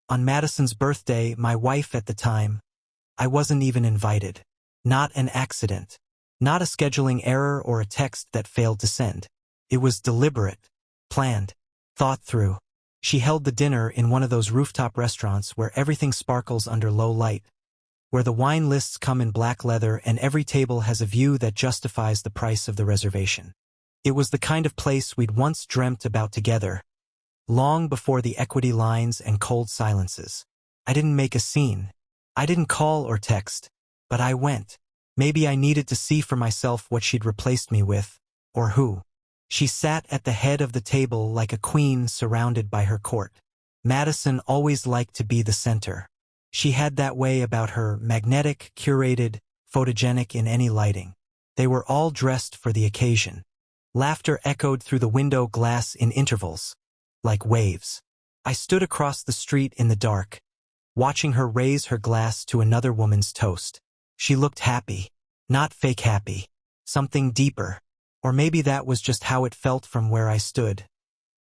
On Madison's birthday, my wife at the time, I wasn't even invited. Not an accident. Not a scheduling error or a text that failed to send. It was deliberate, planned, thought through. She held the dinner in one of those rooftop restaurants where everything sparkles under low light, where the wine lists come in black leather and every table has a view that justifies the price of the reservation. It was the kind of place we'd once dreamt about together, long before the equity lines and cold silences. I didn't make a scene. I didn't call or text, but I went. Maybe I needed to see for myself what she'd replaced me with, or who. She sat at the head of the table like a queen surrounded by her court. Madison always liked to be the center. She had that way about her, magnetic, curated, photogenic in any lighting. They were all dressed for the occasion. Laughter echoed through the window glass in intervals, like waves. I stood across the street in the dark, watching her raise her glass to another woman's toast. She looked happy, not fake happy, something deeper. Or maybe that was just how it felt from where I stood.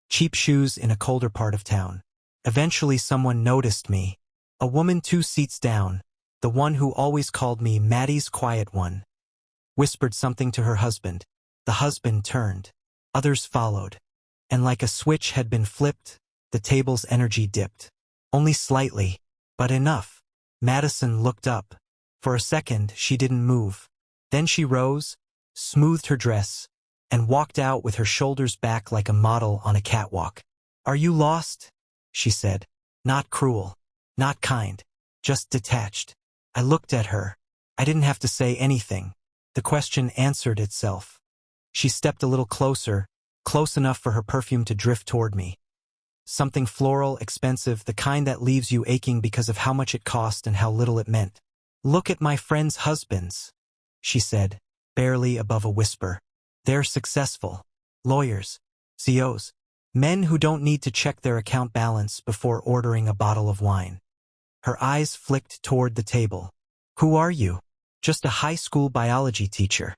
Cheap shoes in a colder part of town. Eventually someone noticed me. A woman 2 seats down, the one who always called me Maddie's quiet one, whispered something to her husband. The husband turned. Others followed. And like a switch had been flipped, the table's energy dipped. Only slightly, but enough. Madison looked up. For a second, she didn't move. Then she rose, smoothed her dress, and walked out with her shoulders back like a model on a catwalk. "Are you lost?" she said. Not cruel. Not kind. Just detached. I looked at her. I didn't have to say anything. The question answered itself. She stepped a little closer, close enough for her perfume to drift toward me. Something floral, expensive, the kind that leaves you aching because of how much it cost and how little it meant. "Look at my friends' husbands," she said, barely above a whisper. "They're successful. Lawyers. CEOs. Men who don't need to check their account balance before ordering a bottle of wine." Her eyes flicked toward the table. "Who are you?" "Just a high school biology teacher."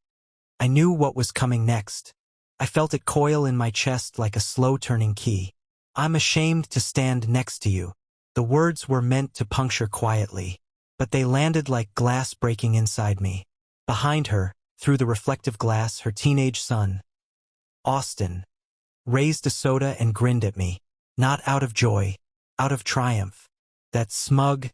I knew what was coming next. I felt it coil in my chest like a slow-turning key. "I'm ashamed to stand next to you." The words were meant to puncture quietly, but they landed like glass breaking inside me. Behind her, through the reflective glass, her teenage son, Austin, raised a soda and grinned at me. Not out of joy, out of triumph. That smug,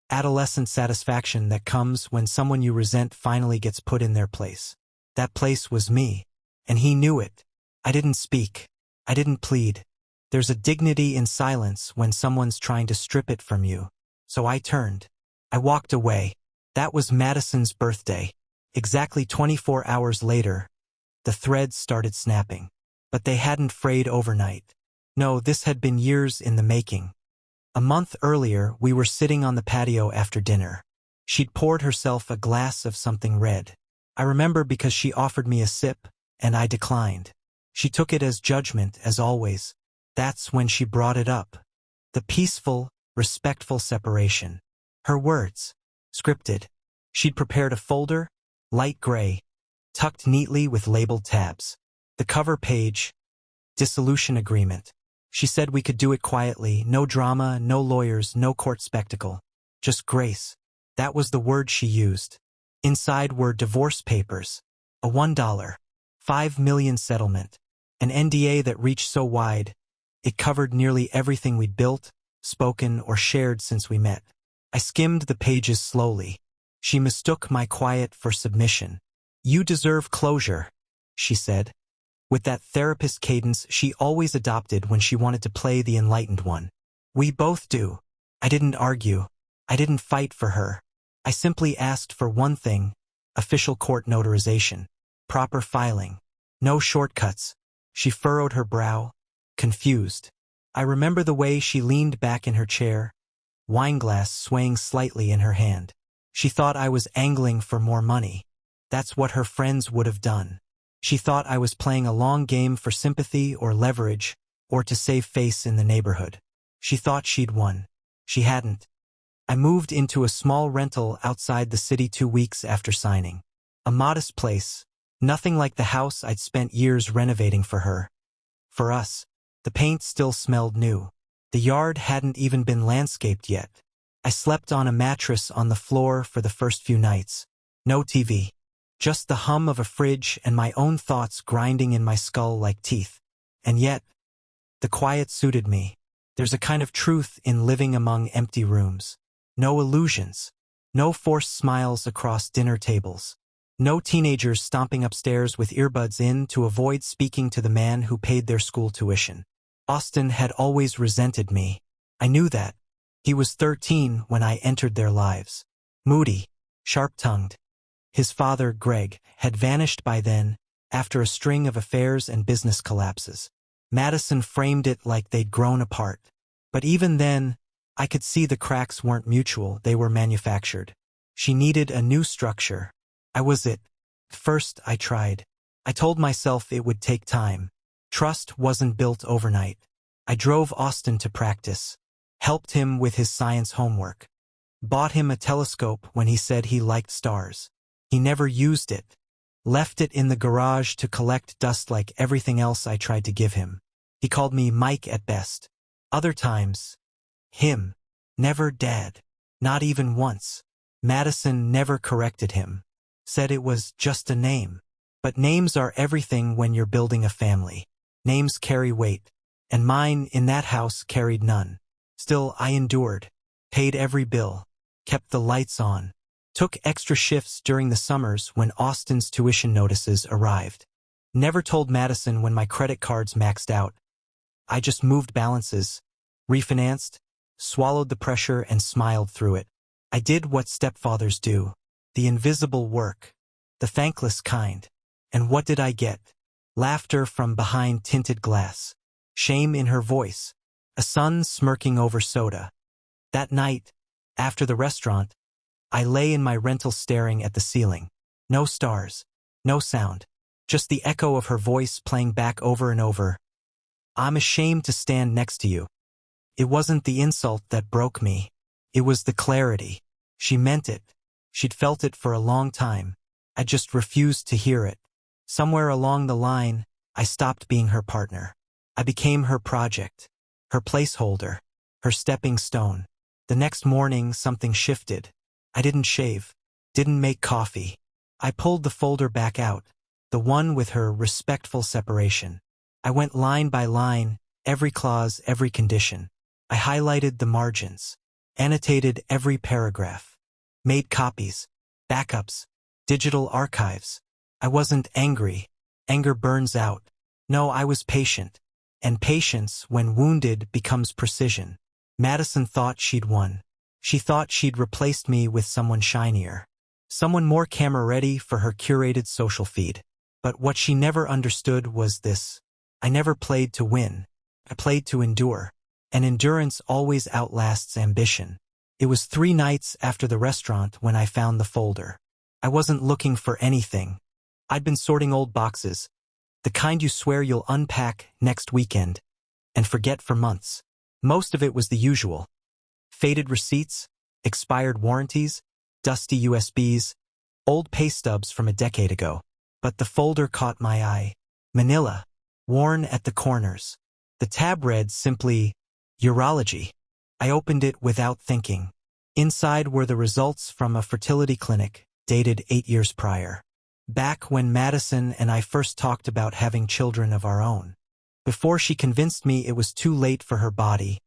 adolescent satisfaction that comes when someone you resent finally gets put in their place. That place was me, and he knew it. I didn't speak. I didn't plead. There's a dignity in silence when someone's trying to strip it from you. So I turned. I walked away. That was Madison's birthday. Exactly 24 hours later, the threads started snapping. But they hadn't frayed overnight. No, this had been years in the making. A month earlier, we were sitting on the patio after dinner. She'd poured herself a glass of something red. I remember because she offered me a sip, and I declined. She took it as judgment, as always. That's when she brought it up. The peaceful, respectful separation. Her words. Scripted. She'd prepared a folder, light gray, tucked neatly with labeled tabs. The cover page, dissolution agreement. She said we could do it quietly, no drama, no lawyers, no court spectacle. Just grace. That was the word she used. Inside were divorce papers, a $1, $5 million settlement, an NDA that reached so wide, it covered nearly everything we'd built, spoken, or shared since we met. I skimmed the pages slowly. She mistook my quiet for submission. "You deserve closure," she said, with that therapist cadence she always adopted when she wanted to play the enlightened one. "We both do." I didn't argue. I didn't fight for her. I simply asked for one thing: official court notarization, proper filing, no shortcuts. She furrowed her brow, confused. I remember the way she leaned back in her chair, wineglass swaying slightly in her hand. She thought I was angling for more money. That's what her friends would have done. She thought I was playing a long game for sympathy or leverage, or to save face in the neighborhood. She thought she'd won. She hadn't. I moved into a small rental outside the city 2 weeks after signing. A modest place, nothing like the house I'd spent years renovating for her. For us, the paint still smelled new. The yard hadn't even been landscaped yet. I slept on a mattress on the floor for the first few nights. No TV. Just the hum of a fridge and my own thoughts grinding in my skull like teeth. And yet, the quiet suited me. There's a kind of truth in living among empty rooms. No illusions. No forced smiles across dinner tables. No teenagers stomping upstairs with earbuds in to avoid speaking to the man who paid their school tuition. Austin had always resented me. I knew that. He was 13 when I entered their lives. Moody, sharp-tongued. His father, Greg, had vanished by then, after a string of affairs and business collapses. Madison framed it like they'd grown apart. But even then, I could see the cracks weren't mutual, they were manufactured. She needed a new structure. I was it. First, I tried. I told myself it would take time. Trust wasn't built overnight. I drove Austin to practice, helped him with his science homework, bought him a telescope when he said he liked stars. He never used it, left it in the garage to collect dust like everything else I tried to give him. He called me Mike at best. Other times, him. Never Dad. Not even once. Madison never corrected him. Said it was just a name. But names are everything when you're building a family. Names carry weight. And mine in that house carried none. Still, I endured. Paid every bill. Kept the lights on. Took extra shifts during the summers when Austin's tuition notices arrived. Never told Madison when my credit cards maxed out. I just moved balances, refinanced, swallowed the pressure and smiled through it. I did what stepfathers do. The invisible work. The thankless kind. And what did I get? Laughter from behind tinted glass. Shame in her voice. A son smirking over soda. That night, after the restaurant, I lay in my rental staring at the ceiling. No stars. No sound. Just the echo of her voice playing back over and over. I'm ashamed to stand next to you. It wasn't the insult that broke me. It was the clarity. She meant it. She'd felt it for a long time. I just refused to hear it. Somewhere along the line, I stopped being her partner. I became her project, her placeholder, her stepping stone. The next morning, something shifted. I didn't shave, didn't make coffee. I pulled the folder back out, the one with her respectful separation. I went line by line, every clause, every condition. I highlighted the margins, annotated every paragraph, made copies, backups, digital archives. I wasn't angry. Anger burns out. No, I was patient. And patience, when wounded, becomes precision. Madison thought she'd won. She thought she'd replaced me with someone shinier. Someone more camera-ready for her curated social feed. But what she never understood was this. I never played to win. I played to endure. And endurance always outlasts ambition. It was 3 nights after the restaurant when I found the folder. I wasn't looking for anything. I'd been sorting old boxes, the kind you swear you'll unpack next weekend, and forget for months. Most of it was the usual. Faded receipts, expired warranties, dusty USBs, old pay stubs from a decade ago. But the folder caught my eye. Manila, worn at the corners. The tab read simply, Urology. I opened it without thinking. Inside were the results from a fertility clinic, dated 8 years prior. Back when Madison and I first talked about having children of our own. Before she convinced me it was too late for her body,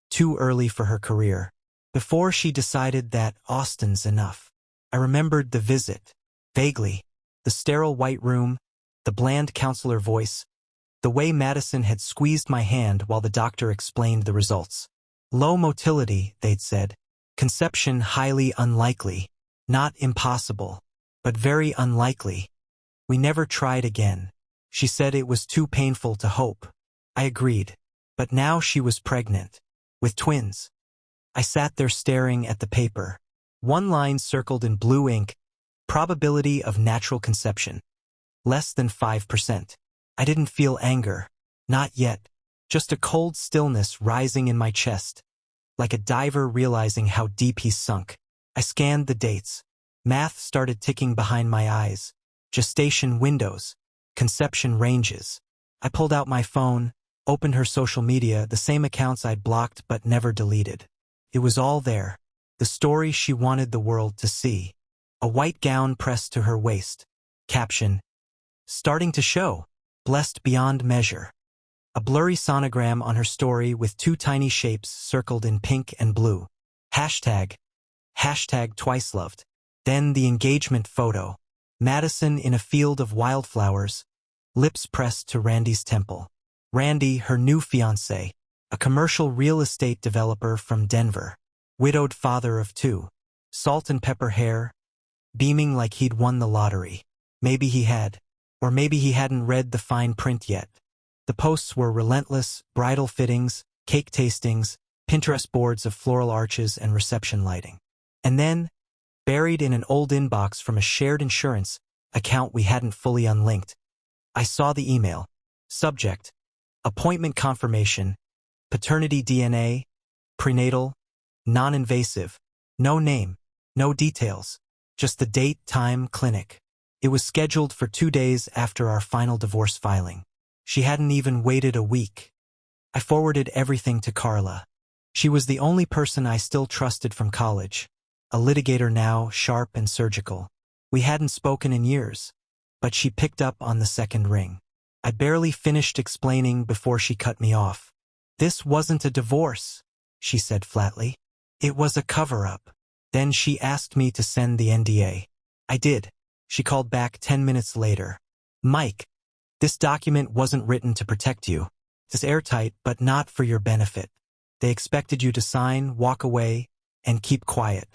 too early for her career. Before she decided that Austin's enough. I remembered the visit, vaguely. The sterile white room, the bland counselor voice, the way Madison had squeezed my hand while the doctor explained the results. Low motility, they'd said. Conception highly unlikely. Not impossible, but very unlikely. We never tried again. She said it was too painful to hope. I agreed. But now she was pregnant. With twins. I sat there staring at the paper. One line circled in blue ink. Probability of natural conception. Less than 5%. I didn't feel anger. Not yet. Just a cold stillness rising in my chest. Like a diver realizing how deep he's sunk. I scanned the dates. Math started ticking behind my eyes. Gestation windows. Conception ranges. I pulled out my phone, Opened her social media, the same accounts I'd blocked but never deleted. It was all there. The story she wanted the world to see. A white gown pressed to her waist. Caption, "Starting to show. Blessed beyond measure." A blurry sonogram on her story with two tiny shapes circled in pink and blue. Hashtag twice loved. Then the engagement photo. Madison in a field of wildflowers, lips pressed to Randy's temple. Randy, her new fiancé, a commercial real estate developer from Denver. Widowed father of two. Salt and pepper hair, beaming like he'd won the lottery. Maybe he had. Or maybe he hadn't read the fine print yet. The posts were relentless: bridal fittings, cake tastings, Pinterest boards of floral arches and reception lighting. And then, buried in an old inbox from a shared insurance account we hadn't fully unlinked, I saw the email. Subject: appointment confirmation, paternity DNA, prenatal, non-invasive, no name, no details, just the date, time, clinic. It was scheduled for 2 days after our final divorce filing. She hadn't even waited a week. I forwarded everything to Carla. She was the only person I still trusted from college. A litigator now, sharp and surgical. We hadn't spoken in years, but she picked up on the second ring. I barely finished explaining before she cut me off. "This wasn't a divorce," she said flatly. "It was a cover-up." Then she asked me to send the NDA. I did. She called back 10 minutes later. "Mike, this document wasn't written to protect you. It's airtight, but not for your benefit. They expected you to sign, walk away, and keep quiet.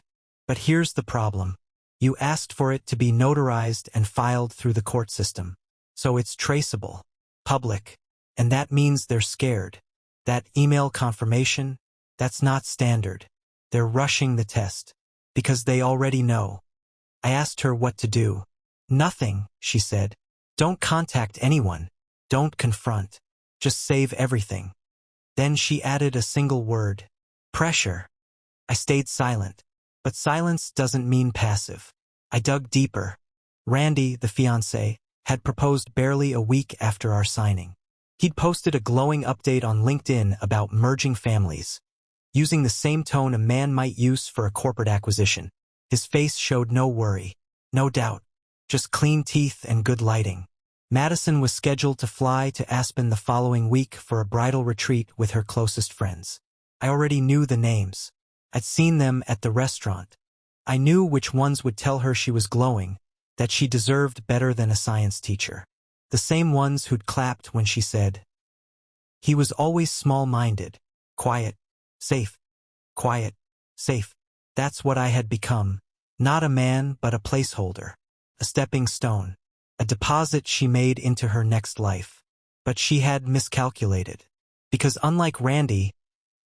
But here's the problem. You asked for it to be notarized and filed through the court system. So it's traceable, public, and that means they're scared. That email confirmation, that's not standard. They're rushing the test, because they already know." I asked her what to do. "Nothing," she said. "Don't contact anyone. Don't confront. Just save everything." Then she added a single word: pressure. I stayed silent. But silence doesn't mean passive. I dug deeper. Randy, the fiancé, had proposed barely a week after our signing. He'd posted a glowing update on LinkedIn about merging families, using the same tone a man might use for a corporate acquisition. His face showed no worry, no doubt, just clean teeth and good lighting. Madison was scheduled to fly to Aspen the following week for a bridal retreat with her closest friends. I already knew the names. I'd seen them at the restaurant. I knew which ones would tell her she was glowing, that she deserved better than a science teacher. The same ones who'd clapped when she said, "He was always small-minded, quiet, safe, quiet, safe." That's what I had become. Not a man, but a placeholder. A stepping stone. A deposit she made into her next life. But she had miscalculated. Because unlike Randy,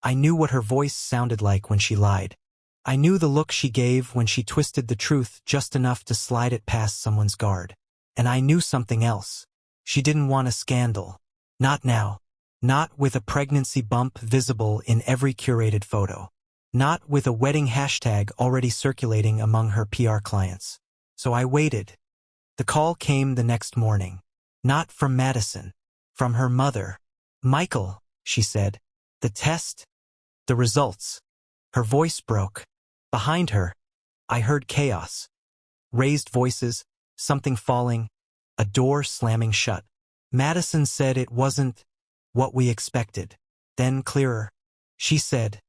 I knew what her voice sounded like when she lied. I knew the look she gave when she twisted the truth just enough to slide it past someone's guard. And I knew something else. She didn't want a scandal. Not now. Not with a pregnancy bump visible in every curated photo. Not with a wedding hashtag already circulating among her PR clients. So I waited. The call came the next morning. Not from Madison. From her mother. "Michael," she said. "The test? The results." Her voice broke. Behind her, I heard chaos. Raised voices, something falling, a door slamming shut. Madison said it wasn't what we expected. Then clearer. She said,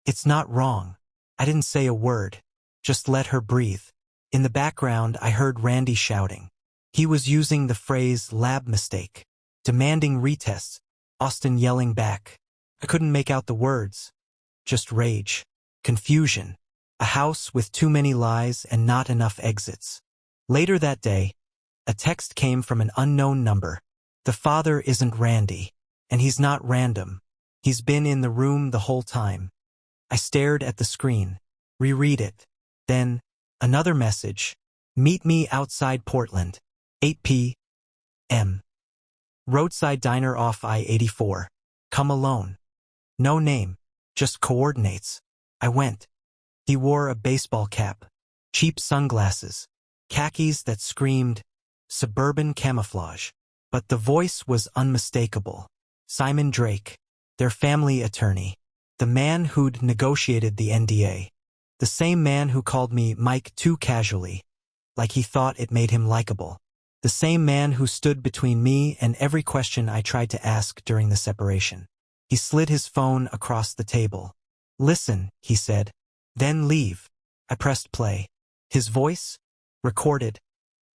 "It's not wrong." I didn't say a word. Just let her breathe. In the background, I heard Randy shouting. He was using the phrase "lab mistake," demanding retests, Austin yelling back. I couldn't make out the words. Just rage. Confusion. A house with too many lies and not enough exits. Later that day, a text came from an unknown number. "The father isn't Randy, and he's not random. He's been in the room the whole time." I stared at the screen. Reread it. Then, another message. "Meet me outside Portland. 8 p.m. Roadside diner off I-84. Come alone." No name. Just coordinates. I went. He wore a baseball cap, cheap sunglasses, khakis that screamed suburban camouflage. But the voice was unmistakable. Simon Drake, their family attorney. The man who'd negotiated the NDA. The same man who called me Mike too casually, like he thought it made him likable. The same man who stood between me and every question I tried to ask during the separation. He slid his phone across the table. "Listen," he said. "Then leave." I pressed play. His voice? Recorded.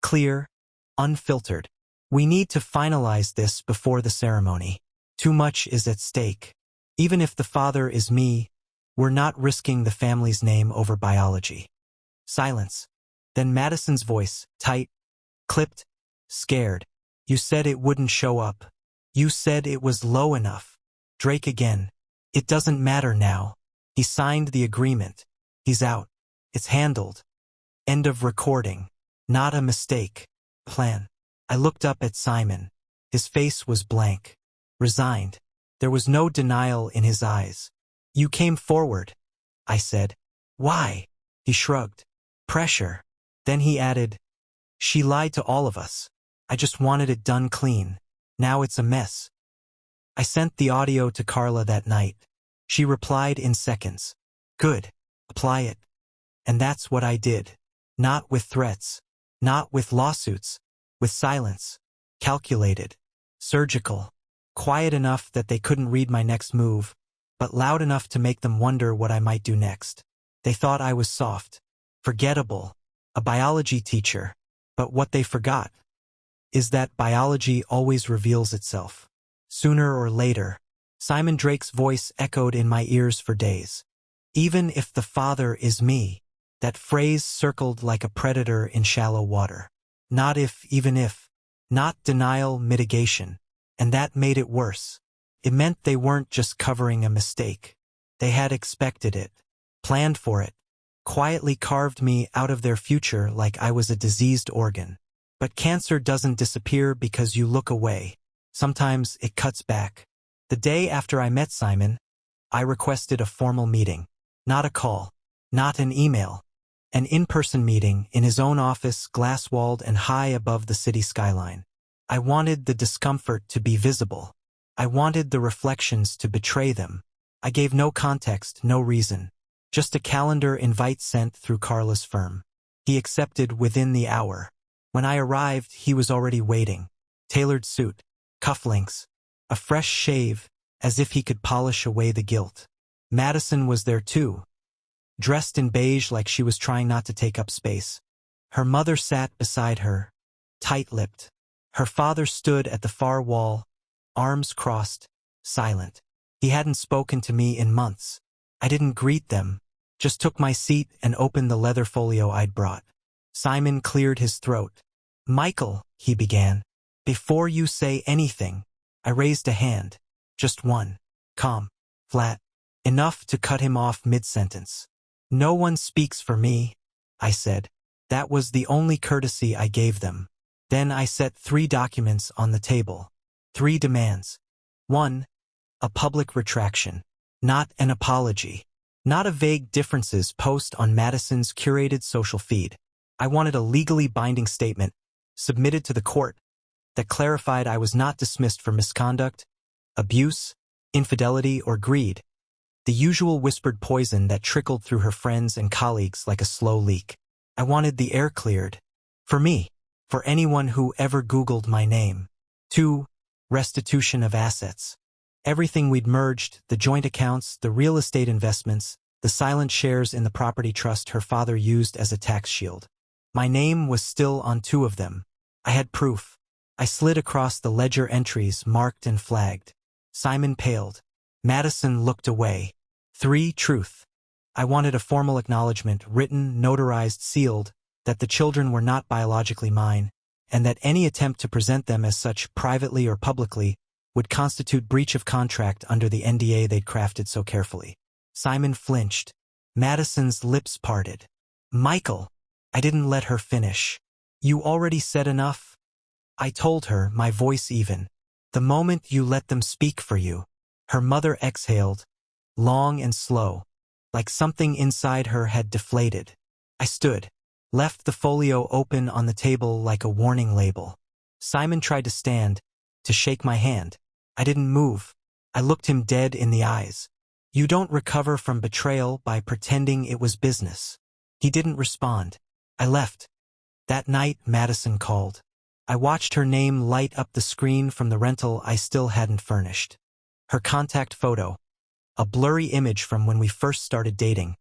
Clear. Unfiltered. "We need to finalize this before the ceremony. Too much is at stake. Even if the father is me, we're not risking the family's name over biology." Silence. Then Madison's voice, tight, clipped, scared. "You said it wouldn't show up. You said it was low enough." Drake again. "It doesn't matter now. He signed the agreement. He's out. It's handled. End of recording. Not a mistake. Plan." I looked up at Simon. His face was blank. Resigned. There was no denial in his eyes. "You came forward," I said. "Why?" He shrugged. "Pressure." Then he added, "She lied to all of us. I just wanted it done clean. Now it's a mess." I sent the audio to Carla that night. She replied in seconds. "Good. Apply it." And that's what I did. Not with threats. Not with lawsuits. With silence. Calculated. Surgical. Quiet enough that they couldn't read my next move, but loud enough to make them wonder what I might do next. They thought I was soft. Forgettable. A biology teacher. But what they forgot is that biology always reveals itself. Sooner or later. Simon Drake's voice echoed in my ears for days. "Even if the father is me." That phrase circled like a predator in shallow water. Not if, even if. Not denial, mitigation. And that made it worse. It meant they weren't just covering a mistake. They had expected it. Planned for it. Quietly carved me out of their future like I was a diseased organ. But cancer doesn't disappear because you look away. Sometimes it cuts back. The day after I met Simon, I requested a formal meeting. Not a call. Not an email. An in-person meeting in his own office, glass-walled and high above the city skyline. I wanted the discomfort to be visible. I wanted the reflections to betray them. I gave no context, no reason. Just a calendar invite sent through Carla's firm. He accepted within the hour. When I arrived, he was already waiting. Tailored suit, cufflinks, a fresh shave, as if he could polish away the guilt. Madison was there too. Dressed in beige like she was trying not to take up space. Her mother sat beside her, tight-lipped. Her father stood at the far wall, arms crossed, silent. He hadn't spoken to me in months. I didn't greet them, just took my seat and opened the leather folio I'd brought. Simon cleared his throat. "Michael," he began. "Before you say anything." I raised a hand. Just one. Calm. Flat. Enough to cut him off mid-sentence. "No one speaks for me," I said. That was the only courtesy I gave them. Then I set 3 documents on the table. 3 demands. 1. A public retraction. Not an apology. Not a vague differences post on Madison's curated social feed. I wanted a legally binding statement, submitted to the court, that clarified I was not dismissed for misconduct, abuse, infidelity, or greed. The usual whispered poison that trickled through her friends and colleagues like a slow leak. I wanted the air cleared. For me. For anyone who ever Googled my name. 2. Restitution of assets. Everything we'd merged, the joint accounts, the real estate investments, the silent shares in the property trust her father used as a tax shield. My name was still on 2 of them. I had proof. I slid across the ledger entries marked and flagged. Simon paled. Madison looked away. 3. Truth. I wanted a formal acknowledgement, written, notarized, sealed, that the children were not biologically mine, and that any attempt to present them as such privately or publicly would constitute breach of contract under the NDA they'd crafted so carefully. Simon flinched. Madison's lips parted. "Michael." I didn't let her finish. "You already said enough?" I told her, my voice even. "The moment you let them speak for you." Her mother exhaled, long and slow, like something inside her had deflated. I stood, left the folio open on the table like a warning label. Simon tried to stand, to shake my hand. I didn't move. I looked him dead in the eyes. You don't recover from betrayal by pretending it was business. He didn't respond. I left. That night, Madison called. I watched her name light up the screen from the rental I still hadn't furnished. Her contact photo, a blurry image from when we first started dating,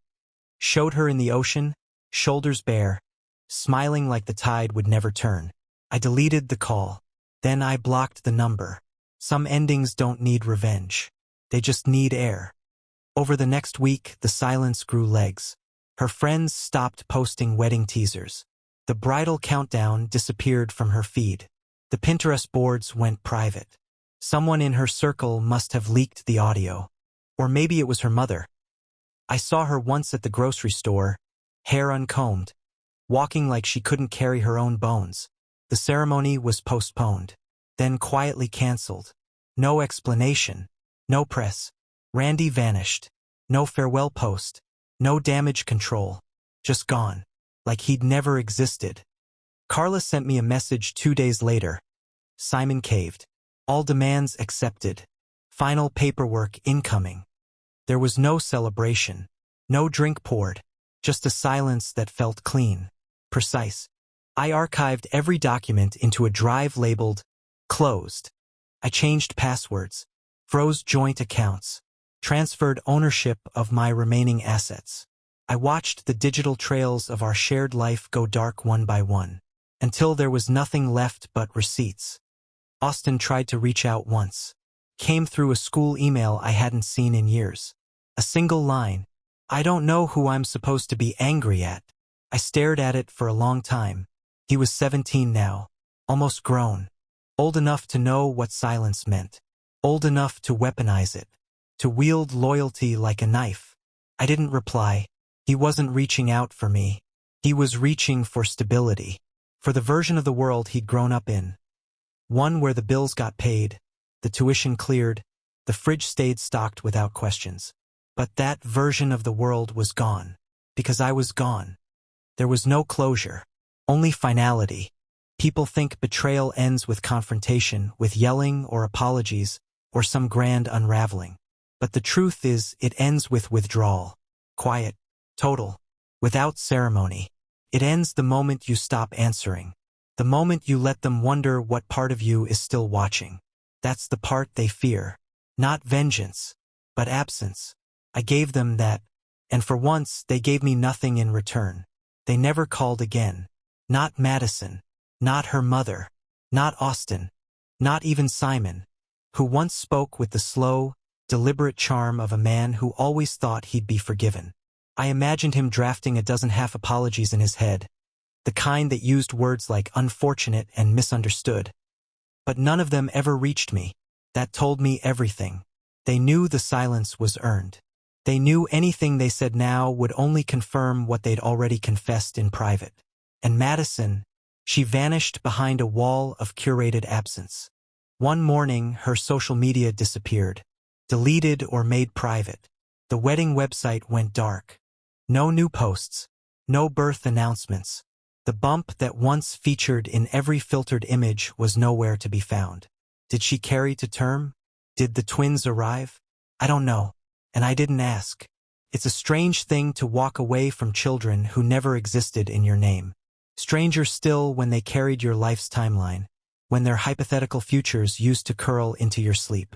showed her in the ocean, shoulders bare, smiling like the tide would never turn. I deleted the call. Then I blocked the number. Some endings don't need revenge. They just need air. Over the next week, the silence grew legs. Her friends stopped posting wedding teasers. The bridal countdown disappeared from her feed. The Pinterest boards went private. Someone in her circle must have leaked the audio. Or maybe it was her mother. I saw her once at the grocery store, hair uncombed, walking like she couldn't carry her own bones. The ceremony was postponed, then quietly canceled. No explanation, no press. Randy vanished. No farewell post, no damage control. Just gone, like he'd never existed. Carla sent me a message 2 days later. Simon caved. All demands accepted. Final paperwork incoming. There was no celebration, no drink poured, just a silence that felt clean, precise. I archived every document into a drive labeled closed. I changed passwords, froze joint accounts, transferred ownership of my remaining assets. I watched the digital trails of our shared life go dark one by one, until there was nothing left but receipts. Austin tried to reach out once. Came through a school email I hadn't seen in years. A single line. I don't know who I'm supposed to be angry at. I stared at it for a long time. He was 17 now, almost grown. Old enough to know what silence meant. Old enough to weaponize it. To wield loyalty like a knife. I didn't reply. He wasn't reaching out for me. He was reaching for stability. For the version of the world he'd grown up in. One where the bills got paid, the tuition cleared, the fridge stayed stocked without questions. But that version of the world was gone. Because I was gone. There was no closure. Only finality. People think betrayal ends with confrontation, with yelling or apologies, or some grand unraveling. But the truth is, it ends with withdrawal. Quiet. Total. Without ceremony. It ends the moment you stop answering. The moment you let them wonder what part of you is still watching. That's the part they fear. Not vengeance, but absence. I gave them that, and for once they gave me nothing in return. They never called again. Not Madison. Not her mother. Not Austin. Not even Simon, who once spoke with the slow, deliberate charm of a man who always thought he'd be forgiven. I imagined him drafting a dozen half apologies in his head, the kind that used words like unfortunate and misunderstood. But none of them ever reached me. That told me everything. They knew the silence was earned. They knew anything they said now would only confirm what they'd already confessed in private. And Madison, she vanished behind a wall of curated absence. One morning, her social media disappeared, deleted or made private. The wedding website went dark. No new posts, no birth announcements. The bump that once featured in every filtered image was nowhere to be found. Did she carry to term? Did the twins arrive? I don't know, and I didn't ask. It's a strange thing to walk away from children who never existed in your name. Stranger still when they carried your life's timeline, when their hypothetical futures used to curl into your sleep.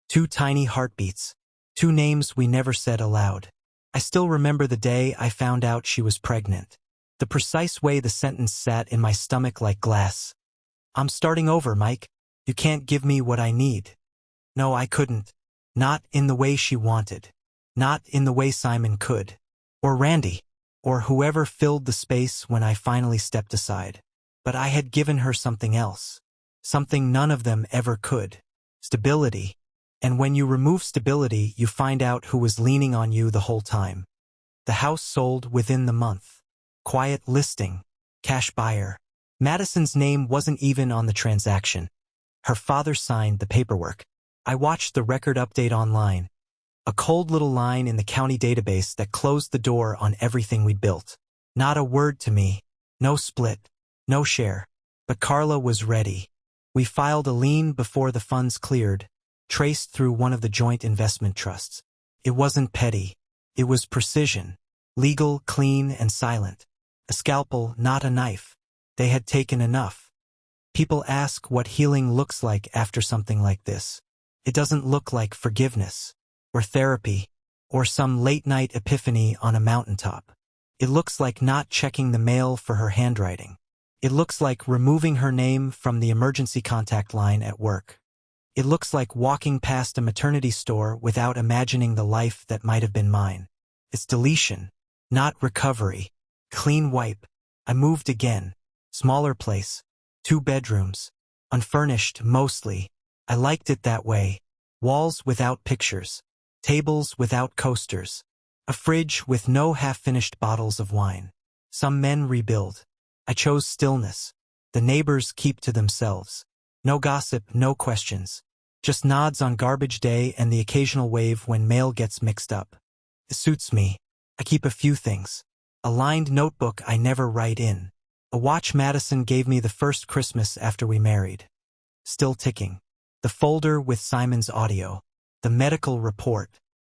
2 tiny heartbeats, 2 names we never said aloud. I still remember the day I found out she was pregnant. The precise way the sentence sat in my stomach like glass. I'm starting over, Mike. You can't give me what I need. No, I couldn't. Not in the way she wanted. Not in the way Simon could. Or Randy. Or whoever filled the space when I finally stepped aside. But I had given her something else. Something none of them ever could. Stability. And when you remove stability, you find out who was leaning on you the whole time. The house sold within the month. Quiet listing. Cash buyer. Madison's name wasn't even on the transaction. Her father signed the paperwork. I watched the record update online. A cold little line in the county database that closed the door on everything we'd built. Not a word to me. No split. No share. But Carla was ready. We filed a lien before the funds cleared. traced through one of the joint investment trusts. It wasn't petty. It was precision. Legal, clean, and silent. A scalpel, not a knife. They had taken enough. People ask what healing looks like after something like this. It doesn't look like forgiveness, or therapy, or some late-night epiphany on a mountaintop. It looks like not checking the mail for her handwriting. It looks like removing her name from the emergency contact line at work. It looks like walking past a maternity store without imagining the life that might have been mine. It's deletion, not recovery. Clean wipe. I moved again. Smaller place. 2 bedrooms. Unfurnished, mostly. I liked it that way. Walls without pictures. Tables without coasters. A fridge with no half-finished bottles of wine. Some men rebuild. I chose stillness. The neighbors keep to themselves. No gossip, no questions. Just nods on garbage day and the occasional wave when mail gets mixed up. It suits me. I keep a few things. A lined notebook I never write in. A watch Madison gave me the first Christmas after we married. Still ticking. The folder with Simon's audio. The medical report.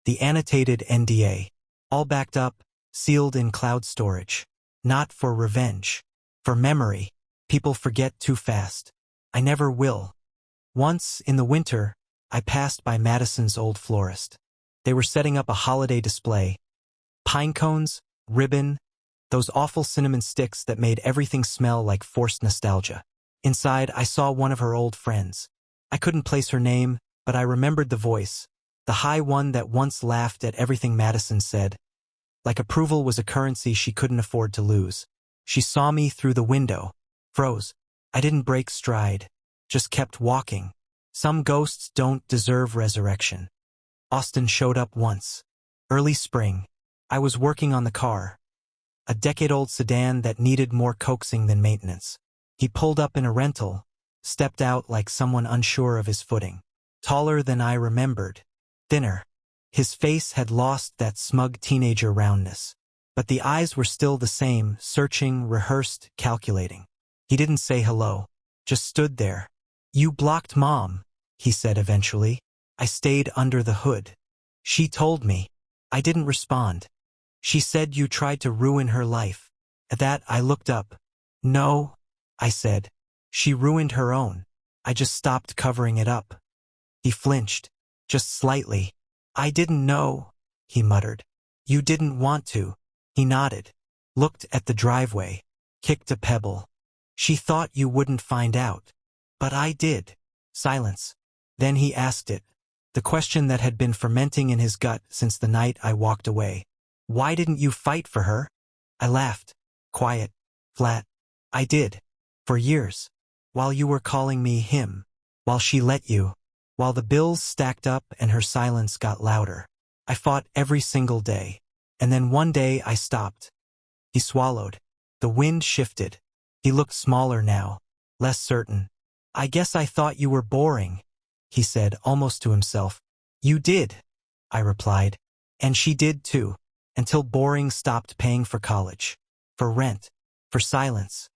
The annotated NDA. All backed up, sealed in cloud storage. Not for revenge. For memory. People forget too fast. I never will. Once, in the winter, I passed by Madison's old florist. They were setting up a holiday display. Pine cones, ribbon, those awful cinnamon sticks that made everything smell like forced nostalgia. Inside, I saw one of her old friends. I couldn't place her name, but I remembered the voice, the high one that once laughed at everything Madison said. Like approval was a currency she couldn't afford to lose. She saw me through the window, froze. I didn't break stride, just kept walking. Some ghosts don't deserve resurrection. Austin showed up once. Early spring. I was working on the car. A decade-old sedan that needed more coaxing than maintenance. He pulled up in a rental, stepped out like someone unsure of his footing. Taller than I remembered. Thinner. His face had lost that smug teenager roundness. But the eyes were still the same, searching, rehearsed, calculating. He didn't say hello. Just stood there. "You blocked Mom," he said eventually. I stayed under the hood. "She told me." I didn't respond. "She said you tried to ruin her life." At that, I looked up. "No," I said. "She ruined her own. I just stopped covering it up." He flinched. Just slightly. "I didn't know," he muttered. "You didn't want to." He nodded. Looked at the driveway. Kicked a pebble. "She thought you wouldn't find out. But I did." Silence. Then he asked it. The question that had been fermenting in his gut since the night I walked away. "Why didn't you fight for her?" I laughed. Quiet. Flat. "I did. For years. While you were calling me him. While she let you. While the bills stacked up and her silence got louder. I fought every single day. And then one day I stopped." He swallowed. The wind shifted. He looked smaller now. Less certain. "I guess I thought you were boring," he said almost to himself. "You did," I replied. "And she did too. Until boring stopped paying for college. For rent. For silence."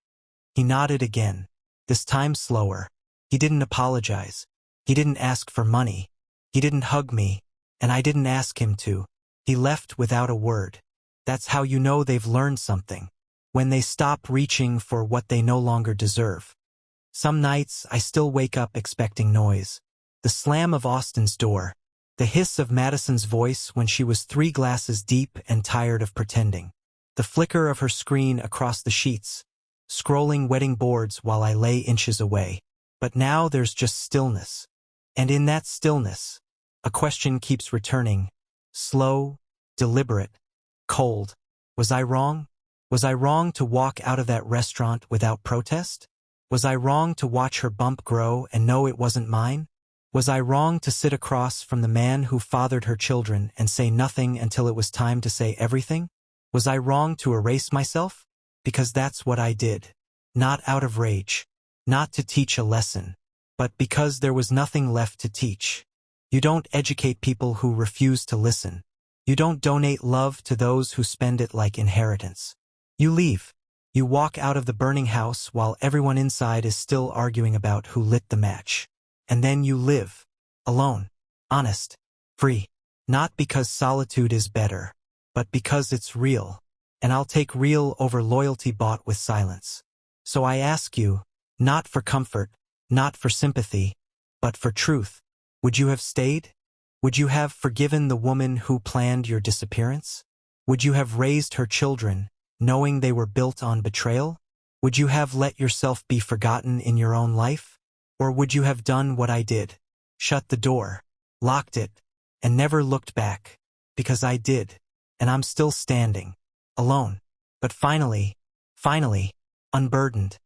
He nodded again. This time slower. He didn't apologize. He didn't ask for money. He didn't hug me. And I didn't ask him to. He left without a word. That's how you know they've learned something. When they stop reaching for what they no longer deserve. Some nights I still wake up expecting noise. The slam of Austin's door. The hiss of Madison's voice when she was 3 glasses deep and tired of pretending. The flicker of her screen across the sheets. Scrolling wedding boards while I lay inches away. But now there's just stillness. And in that stillness, a question keeps returning. Slow, deliberate, cold. Was I wrong? Was I wrong to walk out of that restaurant without protest? Was I wrong to watch her bump grow and know it wasn't mine? Was I wrong to sit across from the man who fathered her children and say nothing until it was time to say everything? Was I wrong to erase myself? Because that's what I did. Not out of rage. Not to teach a lesson. But because there was nothing left to teach. You don't educate people who refuse to listen. You don't donate love to those who spend it like inheritance. You leave. You walk out of the burning house while everyone inside is still arguing about who lit the match. And then you live. alone, honest, free. Not because solitude is better, but because it's real. And I'll take real over loyalty bought with silence. So I ask you, not for comfort, not for sympathy, but for truth. Would you have stayed? Would you have forgiven the woman who planned your disappearance? Would you have raised her children, knowing they were built on betrayal? Would you have let yourself be forgotten in your own life? Or would you have done what I did? Shut the door, locked it, and never looked back? Because I did, and I'm still standing, alone. But finally, unburdened.